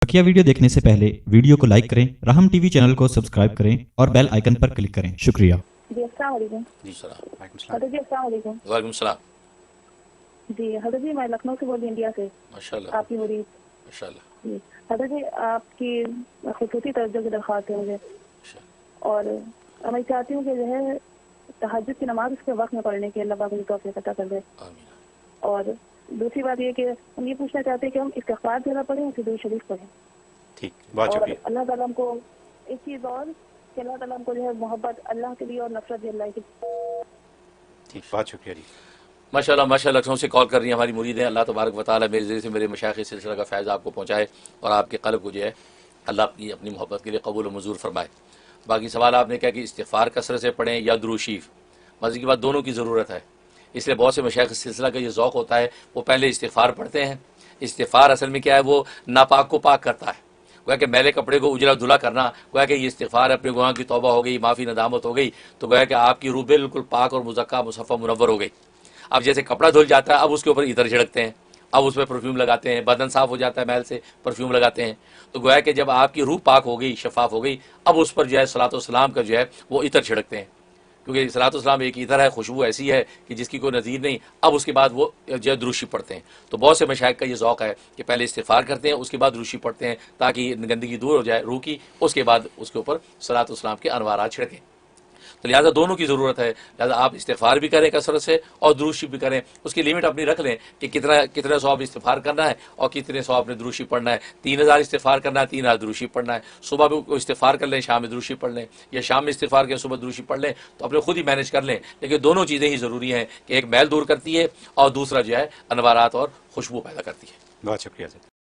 बकिया video देखने से पहले वीडियो को लाइक करें, राहम टीवी चैनल को सब्सक्राइब करें और बेल आइकन पर क्लिक करें। शुक्रिया। जी अस्सलाम वालेकुम। जी सलाम। हजरत जी अस्सलाम वालेकुम। वालेकुम सलाम। जी हजरत जी, मैं लखनऊ से बोल रही हूँ, इंडिया से। माशाल्लाह आपकी मुरीद। माशाल्लाह जी हजरत जी, आपकी खुसूसी तवज्जो की दरख्वास्त है मुझे, माशाल्लाह। और मैं चाहती हूँ कि जो है तहज्जुद की नमाज उसके वक्त में पढ़ने की अल्लाह पाक मुझे तौफीक अता कर दे। आमीन। और दूसरी बात ये कि हम ये पूछना चाहते हैं कि हम इस्तिग़फ़ार ज़्यादा पढ़ें या दुरूद शरीफ पढ़ें। ठीक, बहुत और शुक्रिया। अल्लाह ताला हमको एक चीज़ और कि अल्लाह ताला हमको जो है मोहब्बत अल्लाह के लिए और नफरत भी अल्लाह की। ठीक, बहुत शुक्रिया जी। माशाल्लाह माशाल्लाह, लखनऊ से कॉल कर रही है हमारी मुरीद है। अल्लाह तबारक व तआला मेरे ज़रिए से मेरे मशाइख़ सिलसिला का फ़ैज़ आपको पहुँचाए और आपके क़ल्ब को जो है अल्लाह की अपनी मोहब्बत के लिए कबूल व मंजूर फरमाए। बाकी सवाल आपने कहा कि इस्तिग़फ़ार कसरत से पढ़ें या दुरूद शरीफ, मज़े की बात दोनों की ज़रूरत है। इसलिए बहुत से मशाइख़ सिलसिला का ये ज़ौक़ होता है, वो पहले इस्तिग़फ़ार पढ़ते हैं। इस्तिग़फ़ार असल में क्या है, वो नापाक को पाक करता है। गोया कि मैले कपड़े को उजला धुला करना, गोया कि ये इस्तिग़फ़ार अपने गुनाह की तौबा हो गई, माफ़ी नदामत हो गई, तो गोया कि आपकी रूह बिल्कुल पाक और मुज़क्का मुसफ़्फ़ा मुनव्वर हो गई। अब जैसे कपड़ा धुल जाता है, अब उसके ऊपर इतर छिड़कते हैं, अब उसमें परफ्यूम लगाते हैं, बदन साफ़ हो जाता है मैल से, परफ्यूम लगाते हैं। तो गोया कि जब आपकी रूह पाक हो गई, शफ़ाफ़ हो गई, अब उस पर जो है सलातो व सलाम का जो है वो इतर छिड़कते हैं, क्योंकि सलातो सलाम एक इतर है, खुशबू ऐसी है कि जिसकी कोई नज़ीर नहीं। अब उसके बाद वो जो है दुरूद शरीफ पढ़ते हैं। तो बहुत से मशाइख़ का ये ज़ौक़ है कि पहले इस्तिग़फ़ार करते हैं, उसके बाद दुरूद शरीफ पढ़ते हैं, ताकि गंदगी दूर हो जाए रूह की, उसके बाद उसके ऊपर सलातो सलाम के अनवारात छिड़कें। तो लिहाजा दोनों की ज़रूरत है। लिहाजा आप इस्तिग़फ़ार भी करें कसरत से और दुरूद शरीफ भी करें। उसकी लिमिट अपनी रख लें कि कितना सवाब इस्तिग़फ़ार करना है और कितने सवाब अपने दुरूद शरीफ पढ़ना है। 3000 इस्तिग़फ़ार करना है, 3000 दुरूद शरीफ पढ़ना है। सुबह में इस्तिग़फ़ार कर लें, शाम में दुरूद शरीफ पढ़ लें, या शाम में इस्तिग़फ़ार करें, सुबह दुरूद शरीफ पढ़ लें, तो अपने खुद ही मैनेज कर लें। लेकिन दोनों चीज़ें ही ज़रूरी हैं कि एक मैल दूर करती है और दूसरा जो है अनवारात और खुशबू पैदा करती है। बहुत शुक्रिया सर।